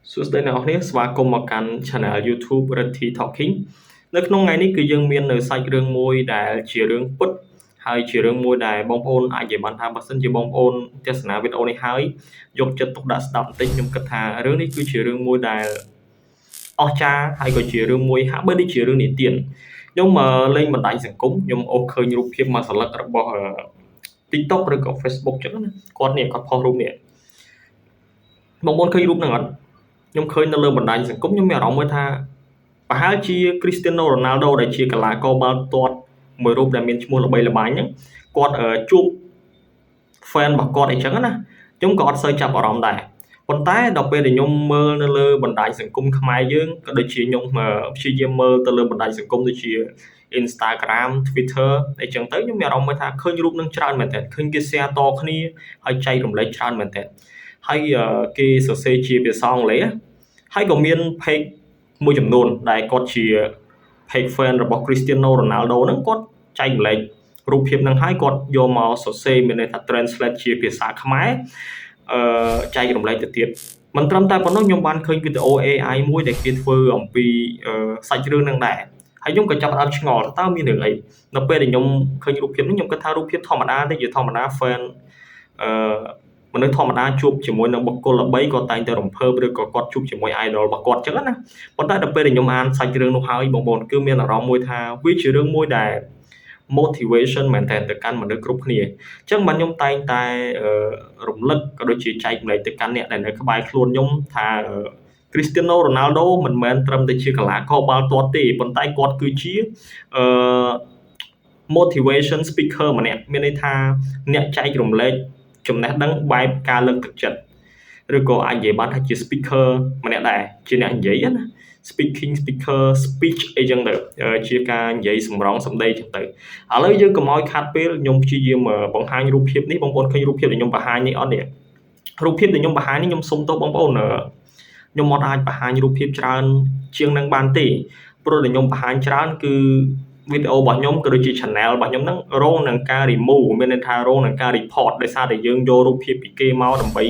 សួស្តីអ្នកនរគ្នាស្វាគមន៍មកកាន់ Channel YouTube Reddy Talking នៅក្នុងថ្ងៃនេះគឺយើងមាននៅសាច់រឿងមួយដែលជារឿងពិតហើយជារឿងមួយដែលបងប្អូនអាចនិយាយបានថាបើសិនជាបងប្អូនទស្សនាវីដេអូនេះហើយយកចិត្តទុកដាក់ស្ដាប់បន្តិចខ្ញុំគិតថារឿងនេះគឺជារឿងមួយដែលអស្ចារ្យហើយក៏ជារឿងមួយហាក់បីដូចជារឿងនិទានខ្ញុំលេងបណ្ដាញសង្គមខ្ញុំអូសឃើញរូបភាពមួយសន្លឹករបស់ TikTok ឬក៏ Facebook ចឹងណាគាត់ផុសរូបនេះបងប្អូនឃើញរូបហ្នឹងអត់ខ្ញុំឃើញនៅលើបណ្ដាញសង្គមខ្ញុំមានអារម្មណ៍មួយថាប្រហែលជា Cristiano Ronaldo ដែលជាកីឡាករបាល់ទាត់មួយរូបដែលមានឈ្មោះល្បីល្បាញហ្នឹងគាត់ជួប fan របស់គាត់អីចឹងណាខ្ញុំក៏អត់សូវចាប់អារម្មណ៍ដែរប៉ុន្តែដល់ពេលដែលខ្ញុំមើលនៅលើបណ្ដាញសង្គមខ្មែរយើងក៏ដូចជាខ្ញុំព្យាយាមមើលទៅលើបណ្ដាញសង្គមដូចជា Instagram Twitter អីចឹងទៅខ្ញុំមានអារម្មណ៍មួយថាឃើញរូបនឹងច្រើនមែនតើឃើញគេ share តគ្នាហើយចែករំលែកច្រើនមែនតើហើយគេសរសេរជាភាសាអង់គ្លេសហើយក៏មាន page មួយចំនួនដែលគាត់ជា page fan របស់ Cristiano Ronaldo ហ្នឹងគាត់ចែករំលែករូបភាពហ្នឹងហើយគាត់យកមកសរសេរមានន័យថា translate ជាភាសាខ្មែរចែករំលែកទៅទៀតមិនត្រឹមតែប៉ុណ្ណោះខ្ញុំបានឃើញវីដេអូ AI មួយដែលគេធ្វើអំពីសាច់រឿងហ្នឹងដែរហើយខ្ញុំក៏ចាប់ផ្ដើមឆ្ងល់តើមានរឿងអីនៅពេលដែលខ្ញុំឃើញរូបភាពនេះខ្ញុំគិតថារូបភាពធម្មតាទេជាធម្មតា fan មនុស្សធម្មតាជួបជាមួយនឹងបុគ្គលល្បីក៏តែងតែរំភើបឬក៏គាត់ជួបជាមួយ idol របស់គាត់ចឹងណាប៉ុន្តែដល់ពេលដែលខ្ញុំអានសាច់រឿងនោះហើយបងប្អូនគឺមានអារម្មណ៍មួយថាវាជារឿងមួយដែល motivation មែនតើទៅកាន់មនុស្សគ្រប់គ្នាអញ្ចឹងបាទខ្ញុំតែងតែរំលឹកក៏ដូចជាចែកម្លែកទៅកាន់អ្នកដែលនៅក្បែរខ្លួនខ្ញុំថា Cristiano Ronaldo មិនមែនត្រឹមតែជាកីឡាករបាល់ទាត់ទេប៉ុន្តែគាត់គឺជាmotivation speaker ម្នាក់មានន័យថាអ្នកចែករំលែកចំណេះដឹងបែបការលើកទឹកចិត្តឬក៏អាចនិយាយបានថាជា speaker ម្នាក់ដែរជាអ្នកនិយាយណា speaker speech អីចឹងទៅជាការនិយាយសម្រងសម្ដីចឹងទៅឥឡូវយើងកុំឲ្យខាត់ពេលខ្ញុំព្យាយាមបង្ហាញរូបភាពនេះបងប្អូនឃើញរូបភាពដែលខ្ញុំបង្ហាញនេះអត់នេះរូបភាពដែលខ្ញុំបង្ហាញនេះខ្ញុំសុំទោសបងប្អូនខ្ញុំអត់អាចបង្ហាញរូបភាពច្រើនជាងនឹងបានទេព្រោះដែលខ្ញុំបង្ហាញច្រើនគឺវីដេអូរបស់ខ្ញុំក៏ដូចជា channel របស់ខ្ញុំហ្នឹងរងនឹងការ remove មានន័យថារងនឹងការ report ដោយសារតែយើងយករូបភាពពីគេមកដើម្បី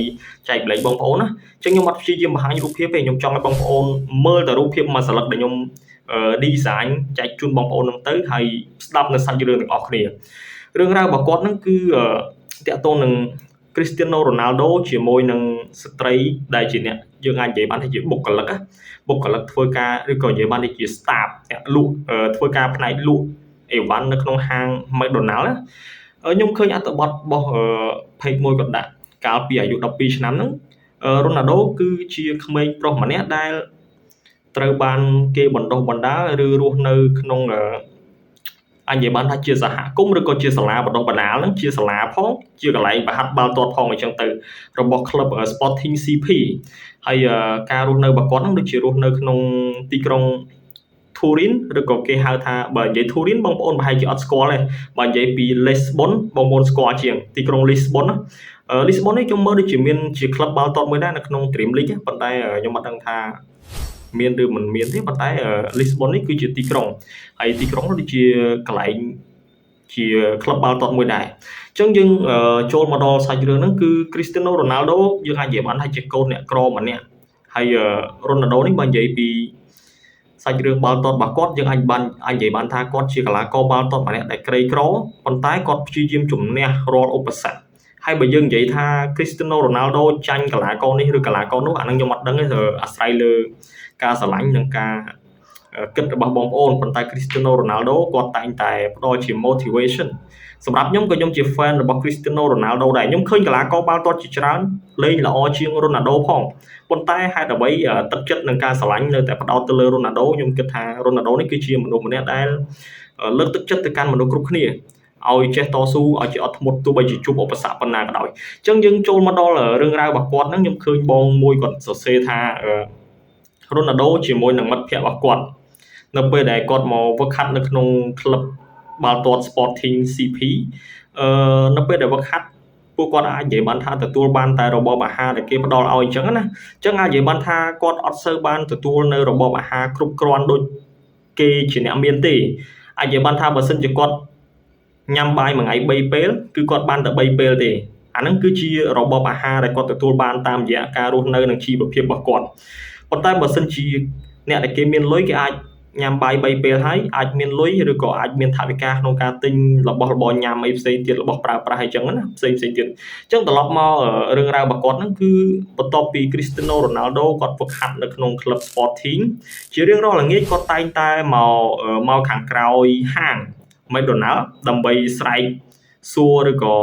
ចែកម្លែកបងប្អូនណាអញ្ចឹងខ្ញុំអត់ព្យាយាមបង្ហាញរូបភាពទេខ្ញុំចង់ឲ្យបងប្អូនមើលតែរូបភាពមួយសន្លឹកដែលខ្ញុំ design ចែកជូនបងប្អូនហ្នឹងទៅហើយស្ដាប់នៅសាច់រឿងទាំងអស់គ្នារឿងរ៉ាវរបស់គាត់ហ្នឹងគឺតាក់ទងនឹង Cristiano Ronaldo ជាមួយនឹងស្ត្រីដែលជាអ្នកយើងអាចនិយាយបានថាជាបុគ្គលិកធ្វើការឬក៏និយាយបានថាជា staff អ្នកលក់ធ្វើការផ្នែកលក់អីវ៉ាន់នៅក្នុងហាង McDonald ណាខ្ញុំឃើញអត្ថបទរបស់ page មួយគាត់ដាក់កាលពីអាយុ12ឆ្នាំហ្នឹង Ronaldo គឺជាក្មេងប្រុសម្នាក់ដែលត្រូវបានគេបណ្ដុះបណ្ដាលឬរស់នៅក្នុងអញ្ញបានថាជាសហគមន៍ឬក៏ជាសាលាបណ្ដុះបណ្ដាលហ្នឹងជាសាលាផងជាកន្លែងប្រហាត់បាល់ទាត់ផងអញ្ចឹងទៅរបស់ Club Sporting CP ហើយការរស់នៅរបស់គាត់ហ្នឹងដូចជារស់នៅក្នុងទីក្រុង Turin ឬក៏គេហៅថាបើនិយាយ Turin បងប្អូនប្រហែលជាអត់ស្គាល់ទេបើនិយាយពី Lisbon បងប្អូនស្គាល់ជាងទីក្រុង Lisbon ណា Lisbon នេះខ្ញុំមើលដូចជាមានជា club បាល់ទាត់មួយដែរនៅក្នុង Dream League ប៉ុន្តែខ្ញុំអត់ដឹងថាមានឬមិនមានទេប៉ុន្តែ Lisbon នេះគឺជាទីក្រុងហើយទីក្រុងនោះដូចជាកន្លែងជា club បាល់ទាត់មួយដែរអញ្ចឹងយើងចូលមកដល់សាច់រឿងហ្នឹងគឺ Cristiano Ronaldo យើងអាចនិយាយបានថាជាកូនអ្នកក្រម្នាក់ហើយ Ronaldo នេះបើនិយាយពីសាច់រឿងបាល់ទាត់របស់គាត់យើងអាចនិយាយបានថាគាត់ជាកីឡាករបាល់ទាត់ម្នាក់ដែលក្រីក្រប៉ុន្តែគាត់ព្យាយាមជំនះរាល់ឧបសគ្គហើយបើយើងនិយាយថា Cristiano Ronaldo ចាញ់កីឡាករនេះឬកីឡាករនោះអានឹងខ្ញុំអត់ដឹងទេអាស្រ័យលើការស្រឡាញ់និងការគិតរបស់បងប្អូនប៉ុន្តែ Cristiano Ronaldo គាត់តែងតែផ្ដល់ជា motivation សម្រាប់ខ្ញុំក៏ខ្ញុំជា fan របស់ Cristiano Ronaldo ដែរខ្ញុំឃើញកីឡាករបាល់ទាត់ជាច្រើនលេងល្អជាង Ronaldo ផងប៉ុន្តែហេតុអ្វីទឹកចិត្តនិងការស្រឡាញ់នៅតែផ្ដោតទៅលើ Ronaldo ខ្ញុំគិតថា Ronaldo នេះគឺជាមនុស្សម្នាក់ដែលលើកទឹកចិត្តទៅកាន់មនុស្សគ្រប់គ្នាឲ្យចេះតស៊ូឲ្យចេះអត់ធ្មត់ទោះបីជាជួបឧបសគ្គប៉ុណ្ណាក៏ដោយអញ្ចឹងយើងចូលមកដល់រឿងរ៉ាវរបស់គាត់ហ្នឹងខ្ញុំឃើញបងមួយគាត់សរសេរថា Ronaldo ជាមួយនឹងមិត្តភ័ក្តិរបស់គាត់នៅពេលដែលគាត់មកវឹកហាត់នៅក្នុងក្លឹបបាល់ទាត់ Sporting CP នៅពេលដែលវឹកហាត់ពួកគាត់អាចនិយាយបានថាទទួលបានតែរបបអាហារដែលគេផ្ដល់ឲ្យអញ្ចឹងណាអញ្ចឹងអាចនិយាយបានថាគាត់អត់សូវបានទទួលនៅរបបអាហារគ្រប់គ្រាន់ដូចគេជាអ្នកមានទេអាចនិយាយបានថាបើសិនជាគាត់ញ៉ាំបាយមួយថ្ងៃ3ពេលគឺគាត់បានតែ3ពេលទេ អាហ្នឹងគឺជារបបអាហារដែលគាត់ទទួលបានតាមរយៈការរស់នៅនិងជីវភាពរបស់គាត់ប៉ុន្តែបើសិនជាអ្នកដែលគេមានលុយគេអាចញ៉ាំបាយ3ពេលហើយអាចមានលុយឬក៏អាចមានថវិកាក្នុងការទិញរបស់របរញ៉ាំអីផ្សេងទៀតរបស់ប្រើប្រាស់អីចឹងណាផ្សេងទៀតអញ្ចឹងត្រឡប់មករឿងរ៉ាវរបស់គាត់ហ្នឹងគឺបន្ទាប់ពី Cristiano Ronaldo គាត់ហ្វឹកហាត់នៅក្នុង Club Sporting ជារៀងរាល់ល្ងាចគាត់តែងតែមកខាងក្រោយហាង McDonald ដើម្បីស្រែកសួរឬក៏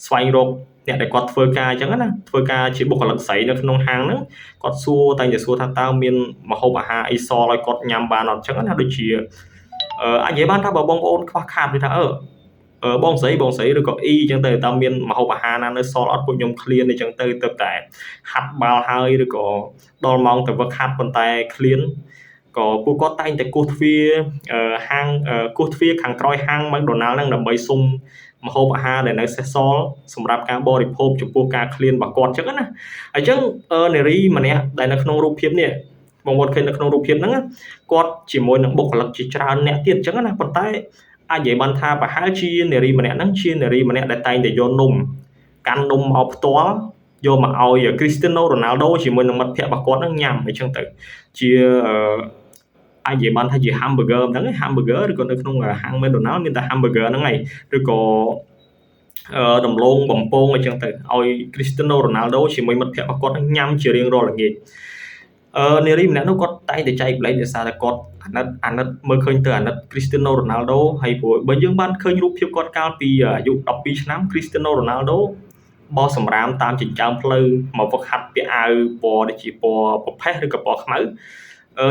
ស្វែងរកអ្នកដែលគាត់ធ្វើការអញ្ចឹងណាធ្វើការជាបុគ្គលិកស្រីនៅក្នុងហាងហ្នឹងគាត់តែងតែសួរថាតើមានម្ហូបអាហារអីសល់ឲ្យគាត់ញ៉ាំបានអត់អញ្ចឹងណាដូចជាអាចនិយាយបានថាបើបងប្អូនខ្វះខាតដូចថាបងស្រីឬក៏អ៊ីអញ្ចឹងទៅតើមានម្ហូបអាហារណានៅសល់អត់ពួកខ្ញុំឃ្លានអញ្ចឹងទៅតែហាត់បាល់ហើយឬក៏ដល់ម៉ោងទៅវឹកហាត់ប៉ុន្តែឃ្លានក៏ពួកគាត់តែងតែគោះទ្វារហាងគោះទ្វារខាងក្រោយហាង McDonald ហ្នឹងដើម្បីសុំម្ហូបអាហារដែលនៅសេសសល់សម្រាប់ការបរិភោគចំពោះការឃ្លានរបស់គាត់អញ្ចឹងណាអញ្ចឹងនារីម្នាក់ដែលនៅក្នុងរូបភាពនេះបងប្អូនឃើញនៅក្នុងរូបភាពហ្នឹងគាត់ជាមួយនឹងបុគ្គលិកជាច្រើនអ្នកទៀតអញ្ចឹងណាប៉ុន្តែអាចនិយាយបានថាប្រហែលជានារីម្នាក់ហ្នឹងជានារីម្នាក់ដែលតែងតែយកនំកាន់នំមកផ្ទាល់យកមកឲ្យ Cristiano Ronaldo ជាមួយនឹងមិត្តភ័ក្តិរបស់គាត់ហ្នឹងញ៉ាំអញ្ចឹងទៅជាអាចនិយាយបានថាជា hamburger ហ្នឹងឯង hamburger ឬក៏នៅក្នុងហាង McDonald មានតែ hamburger ហ្នឹងឯងឬក៏ដំឡូងបំពងអញ្ចឹងទៅឲ្យ Cristiano Ronaldo ជាមួយមិត្តភ័ក្តិរបស់គាត់ញ៉ាំជារៀងរាល់ល្ងាចនារីម្នាក់នោះគាត់តែងតែចែកម្លែកដោយសារតែគាត់អាណិតមើលឃើញទៅអាណិត Cristiano Ronaldo ហើយព្រោះបើយើងបានឃើញរូបភាពគាត់កាលពីអាយុ12ឆ្នាំ Cristiano Ronaldo បោះសម្រាមតាមចិញ្ចើមផ្លូវមកវឹកហាត់ពាក់អាវពណ៌ដូចជាពណ៌ប្រផេះឬក៏ពណ៌ខ្មៅ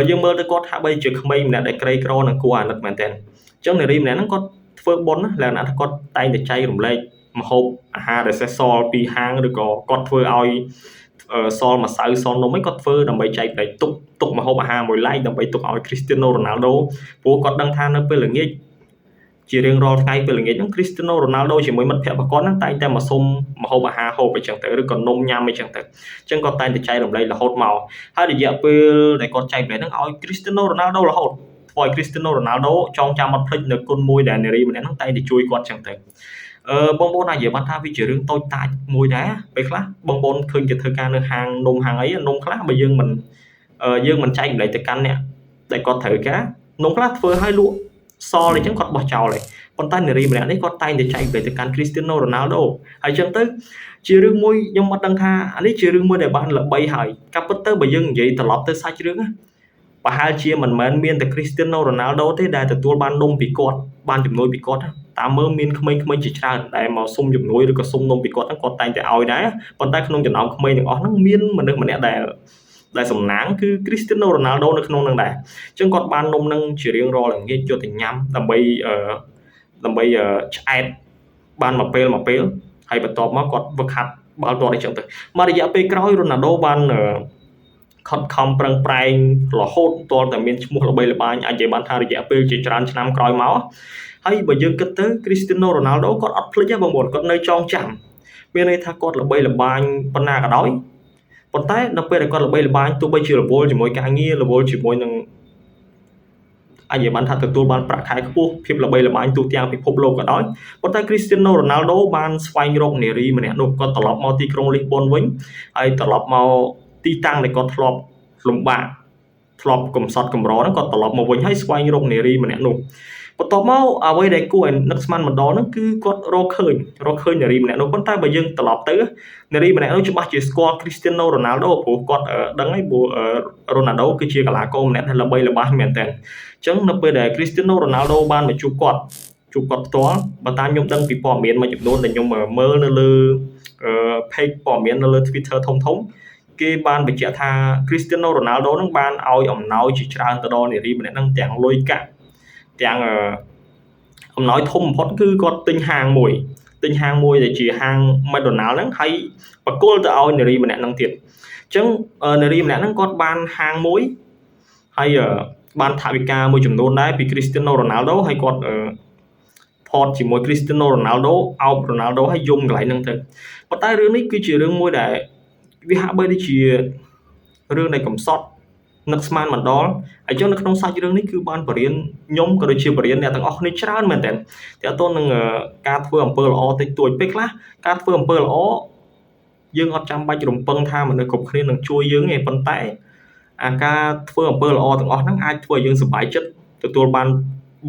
យើងមើលទៅគាត់ហាក់បីជាក្មេងម្នាក់ដែលក្រីក្រនិងគួរអាណិតមែនទែនអញ្ចឹងនារីម្នាក់ហ្នឹងគាត់ធ្វើបុណ្យណាលក្ខណៈថាគាត់តែងតែចែករំលែកម្ហូបអាហារដែលសេសសល់ពីហាងឬក៏គាត់ធ្វើឲ្យសល់ម្សៅសល់នំអីគាត់ធ្វើដើម្បីចែករំលែកទុកម្ហូបអាហារមួយឡែកដើម្បីទុកឲ្យ Cristiano Ronaldo ព្រោះគាត់ដឹងថានៅពេលល្ងាចជារៀងរាល់ថ្ងៃពេលល្ងាចហ្នឹង Cristiano Ronaldo ជាមួយមិត្តភ័ក្តិរបស់គាត់ហ្នឹងតែងតែមកសុំម្ហូបអាហារហូបអីចឹងទៅឬក៏នំញ៉ាំអីចឹងទៅអញ្ចឹងគាត់តែងតែចែករំលែករហូតមកហើយរយៈពេលដែលគាត់ចែករំលែកហ្នឹងឲ្យ Cristiano Ronaldo រហូតធ្វើឲ្យ Cristiano Ronaldo ចងចាំអត់ភ្លេចនៅគុណមួយដែលនារីម្នាក់ហ្នឹងតែងតែជួយគាត់ចឹងទៅបងប្អូនអាចនិយាយបានថាវាជារឿងតូចតាចមួយដែរពេលខ្លះបងប្អូនឃើញគេធ្វើការនៅហាងនំហាងអីនំខ្លះបើយើងមិនចែករំលែកទៅកាន់អ្នកដែលគាត់ត្រូវការនំខ្លះធ្វើឲ្យលក់សល់អញ្ចឹងគាត់បោះចោលហើយប៉ុន្តែនារីម្នាក់នេះគាត់តែងតែចែករំលែកទៅកាន់ Cristiano Ronaldo ហើយអញ្ចឹងទៅជារឿងមួយខ្ញុំអត់ដឹងថាអានេះជារឿងមួយដែលបានល្បីហើយកាប់ពិតទៅបើយើងនិយាយត្រឡប់ទៅសាច់រឿងណាប្រហែលជាមិនមែនមានតែ Cristiano Ronaldo ទេដែលទទួលបាននំពីគាត់បានជំនួយពីគាត់តាមមើលមានក្មេងៗជាច្រើនដែលមកសុំជំនួយឬក៏សុំនំពីគាត់ហ្នឹងគាត់តែងតែឲ្យដែរប៉ុន្តែក្នុងចំណោមក្មេងទាំងអស់ហ្នឹងមានមនុស្សម្នាក់ដែលសំណាងគឺ Cristiano Ronaldo នៅក្នុងហ្នឹងដែរអញ្ចឹងគាត់បាននំហ្នឹងជារៀងរាល់ល្ងាចយកទៅញ៉ាំដើម្បីឆ្អែតបានមួយពេលហើយបន្ទាប់មកគាត់វឹកហាត់បាល់ទាត់អីចឹងទៅមករយៈពេលក្រោយ Ronaldo បានខិតខំប្រឹងប្រែងរហូតទាល់តែមានឈ្មោះល្បីល្បាញអាចនិយាយបានថារយៈពេលជាច្រើនឆ្នាំក្រោយមកហើយបើយើងគិតទៅ Cristiano Ronaldo គាត់អត់ភ្លេចទេបងប្អូនគាត់នៅចងចាំមានន័យថាគាត់ល្បីល្បាញប៉ុណ្ណាក៏ដោយប៉ុន្តែនៅពេលដែលគាត់ល្បីល្បាញទោះបីជារវល់ជាមួយការងាររវល់ជាមួយនឹងអាចនិយាយបានថាទទួលបានប្រាក់ខែខ្ពស់ភាពល្បីល្បាញទូទាំងពិភពលោកក៏ដោយប៉ុន្តែ Cristiano Ronaldo បានស្វែងរកនារីម្នាក់នោះគាត់ត្រឡប់មកទីក្រុងលីសប៊ុនវិញហើយត្រឡប់មកទីតាំងដែលគាត់ធ្លាប់លំបាកធ្លាប់កំសត់កំរហ្នឹងគាត់ត្រឡប់មកវិញហើយស្វែងរកនារីម្នាក់នោះបន្ទាប់មកអ្វីដែលគួរឲ្យនឹកស្មានម្ដងហ្នឹងគឺគាត់រកឃើញនារីម្នាក់នោះប៉ុន្តែបើយើងត្រឡប់ទៅនារីម្នាក់នោះច្បាស់ជាស្គាល់ Cristiano Ronaldo ព្រោះគាត់ដឹងហើយព្រោះ Ronaldo គឺជាកីឡាករម្នាក់ដែលល្បីល្បាញមែនតើអញ្ចឹងនៅពេលដែល Cristiano Ronaldo បានមកជួបគាត់ផ្ទាល់បើតាមខ្ញុំដឹងពីព័ត៌មានមួយចំនួនដែលខ្ញុំមើលនៅលើ page ព័ត៌មាននៅលើ Twitter ធំគេបានបញ្ជាក់ថា Cristiano Ronaldo នឹងបានឲ្យអំណោយជាច្រើនទៅដល់នារីម្នាក់ហ្នឹងទាំងលុយកាក់ទាំងអំណោយធំបំផុតគឺគាត់ទិញហាងមួយដែលជាហាង McDonald ហ្នឹងហើយបកគលទៅឲ្យនារីម្នាក់ហ្នឹងទៀតអញ្ចឹងនារីម្នាក់ហ្នឹងគាត់បានហាងមួយហើយបានថវិកាមួយចំនួនដែរពី Cristiano Ronaldo ហើយគាត់ផតជាមួយ Cristiano Ronaldo អោប Ronaldo ឲ្យយំកន្លែងហ្នឹងទៅប៉ុន្តែរឿងនេះគឺជារឿងមួយដែលវាហាក់បីដូចជារឿងនៃកំសត់ នឹកស្មានមិនដល់ហើយចឹងនៅក្នុងសាច់រឿងនេះគឺបានបរៀនខ្ញុំក៏ដូចជាបរៀនអ្នកទាំងអស់គ្នាច្រើនមែនទែនទាក់ទងនឹងការធ្វើអំពើល្អតិចតួចពេលខ្លះការធ្វើអំពើល្អយើងអត់ចាំបាច់រំពឹងថាមនុស្សគ្រប់គ្នានឹងជួយយើងទេប៉ុន្តែអាការធ្វើអំពើល្អទាំងអស់ហ្នឹងអាចធ្វើឲ្យយើងសប្បាយចិត្តទទួលបាន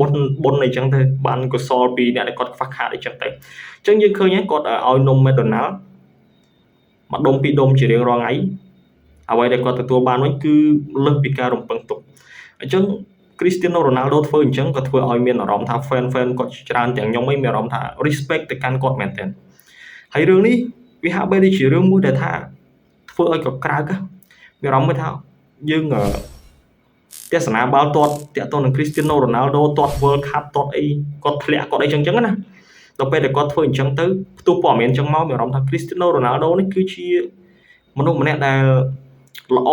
បុណ្យអីចឹងទៅបានកុសលពីអ្នកដែលគាត់ខ្វះខាតអីចឹងទៅអញ្ចឹងយើងឃើញហើយគាត់ឲ្យនំ McDonald មួយដុំពីរដុំជារៀងរាល់ថ្ងៃអ្វីដែលគាត់ទទួលបានវិញគឺលើសពីការរំពឹងទុកអញ្ចឹង Cristiano Ronaldo ធ្វើអញ្ចឹងក៏ធ្វើឲ្យមានអារម្មណ៍ថា fan គាត់ច្រើនទាំងខ្ញុំឯងមានអារម្មណ៍ថា respect ទៅកាន់គាត់មែនទែនហើយរឿងនេះវាហាក់បីដូចជារឿងមួយដែលថាធ្វើឲ្យកក្រើកមានអារម្មណ៍មួយថាយើងទស្សនាបាល់ទាត់តាក់ទងនឹង Cristiano Ronaldo ទាត់ World Cup ទាត់អីគាត់ធ្លាក់គាត់អីចឹងណាដល់ពេលដែលគាត់ធ្វើអញ្ចឹងទៅផ្ទុះព័ត៌មានអញ្ចឹងមកមានអារម្មណ៍ថា Cristiano Ronaldo នេះគឺជាមនុស្សម្នាក់ដែលល្អ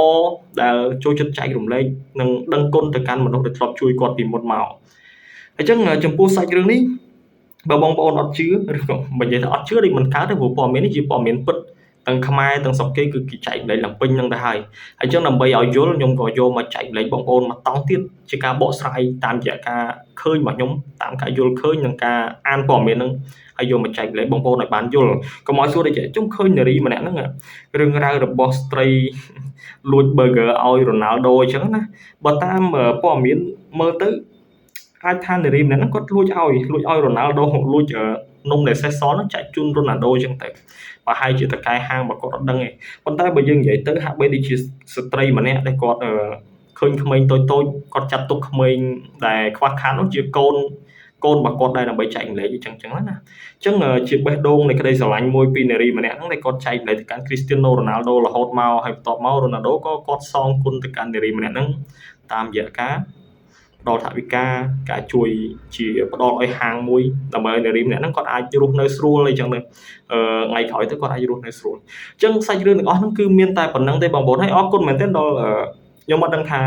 ដែលចូលចិត្តចែករំលែកនិងដឹងគុណទៅកាន់មនុស្សដែលធ្លាប់ជួយគាត់ពីមុនមកអញ្ចឹងចំពោះសាច់រឿងនេះបើបងប្អូនអត់ជឿឬក៏មិននិយាយថាអត់ជឿដូចមិនកើតទេព្រោះព័ត៌មាននេះជាព័ត៌មានពិតទាំងខ្មែរទាំងស្រុកគេគឺគេចែកម្លែកឡើងពេញហ្នឹងទៅហើយអញ្ចឹងដើម្បីឲ្យយល់ខ្ញុំក៏យកមកចែកម្លែកបងប្អូនមកតង់ទៀតជាការបកស្រាយតាមរយៈការឃើញរបស់ខ្ញុំតាមការយល់ឃើញនិងការអានព័ត៌មានហ្នឹងហើយយកមកចែកម្លែកបងប្អូនឲ្យបានយល់កុំឲ្យសួរដូចខ្ញុំឃើញនារីម្នាក់ហ្នឹងរឿងរ៉ាវរបស់ស្ត្រីលួច burger ឲ្យ Ronaldo អញ្ចឹងណាបើតាមព័ត៌មានមើលទៅអាចថានារីម្នាក់ហ្នឹងគាត់លួចឲ្យ Ronaldo លួចនំដែលសេះសហ្នឹងចែកជូន Ronaldo អញ្ចឹងទៅប្រហែលជាតកែហាងមកគាត់អត់ដឹងទេប៉ុន្តែបើយើងនិយាយទៅហាក់បីដូចជាស្ត្រីម្នាក់ដែលគាត់ឃើញក្មេងតូចគាត់ចាត់ទុកក្មេងដែលខ្វះខាតនោះជាកូនរបស់គាត់ដែរដើម្បីចែកម្លែកអញ្ចឹងណាអញ្ចឹងជាបេះដូងនៃក្តីស្រឡាញ់មួយពីនារីម្នាក់ហ្នឹងដែលគាត់ចែកម្លែកទៅកាន់ Cristiano Ronaldo រហូតមកហើយបន្ទាប់មក Ronaldo ក៏គាត់សងគុណទៅកាន់នារីម្នាក់ហ្នឹងតាមរយៈការផ្ដល់ថវិកាការជួយជាផ្ដល់ឲ្យហាងមួយដើម្បីឲ្យនារីម្នាក់ហ្នឹងគាត់អាចរស់នៅស្រួលអីចឹងទៅថ្ងៃក្រោយទៅគាត់អាចរស់នៅស្រួលអញ្ចឹងសាច់រឿងទាំងអស់ហ្នឹងគឺមានតែប៉ុណ្្នឹងទេបងប្អូនហើយអរគុណមែនទែនដល់ខ្ញុំអត់ដឹងថា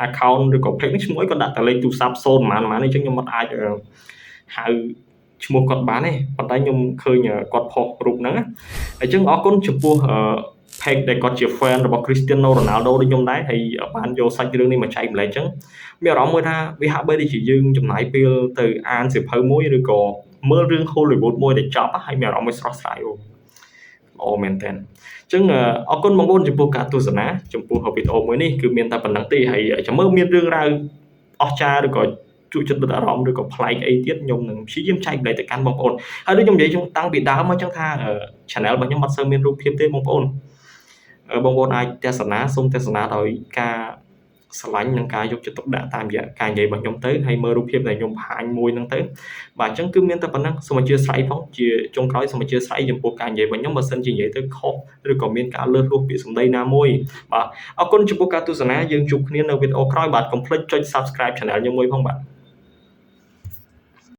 account ឬក៏ page នេះឈ្មោះអីគាត់ដាក់តែលេខទូរស័ព្ទ0ប៉ុន្មានអញ្ចឹងខ្ញុំអត់អាចហៅឈ្មោះគាត់បានទេប៉ុន្តែខ្ញុំឃើញគាត់ផុសរូបហ្នឹងអញ្ចឹងអរគុណចំពោះpage ដែលគាត់ជា fan របស់ Cristiano Ronaldo ដូចខ្ញុំដែរហើយបានយកសាច់រឿងនេះមកចែកម្លែកអញ្ចឹងមានអារម្មណ៍មួយថាវាហាក់បីដូចជាយើងចំណាយពេលទៅអានសៀវភៅមួយឬក៏មើលរឿង Hollywood មួយដែលចប់ហើយមានអារម្មណ៍មួយស្រស់ស្រាយល្អមែនតើអញ្ចឹងអរគុណបងប្អូនចំពោះការទស្សនាចំពោះវីដេអូមួយនេះគឺមានតែប៉ុណ្្នឹងទេហើយចាំមើលមានរឿងរ៉ាវអស្ចារ្យឬក៏ជួយចិត្តដិតអារម្មណ៍ឬក៏ប្លែកអីទៀតខ្ញុំនឹងព្យាយាមចែកម្លែកទៅកាន់បងប្អូនហើយដូចខ្ញុំនិយាយតាំងពីដើមមកអញ្ចឹងថា channel របស់ខ្ញុំអត់សូវមានរូបភាពទេបងប្អូនអាចទស្សនាសូមទស្សនាដោយការស្រឡាញ់និងការយកចិត្តទុកដាក់តាមរយៈការនិយាយរបស់ខ្ញុំទៅហើយមើលរូបភាពដែលខ្ញុំបង្ហាញមួយហ្នឹងទៅបាទអញ្ចឹងគឺមានតែប៉ុណ្ណឹងសូមអធិស្ឋានផងជាចុងក្រោយសូមអធិស្ឋានចំពោះការនិយាយរបស់ខ្ញុំបើសិនជានិយាយទៅខុសឬក៏មានការលើសលួសពាក្យសម្ដីណាមួយបាទអរគុណចំពោះការទស្សនាយើងជួបគ្នានៅវីដេអូក្រោយបាទកុំភ្លេចចុច Subscribe Channel ខ្ញុំមួយផងបាទ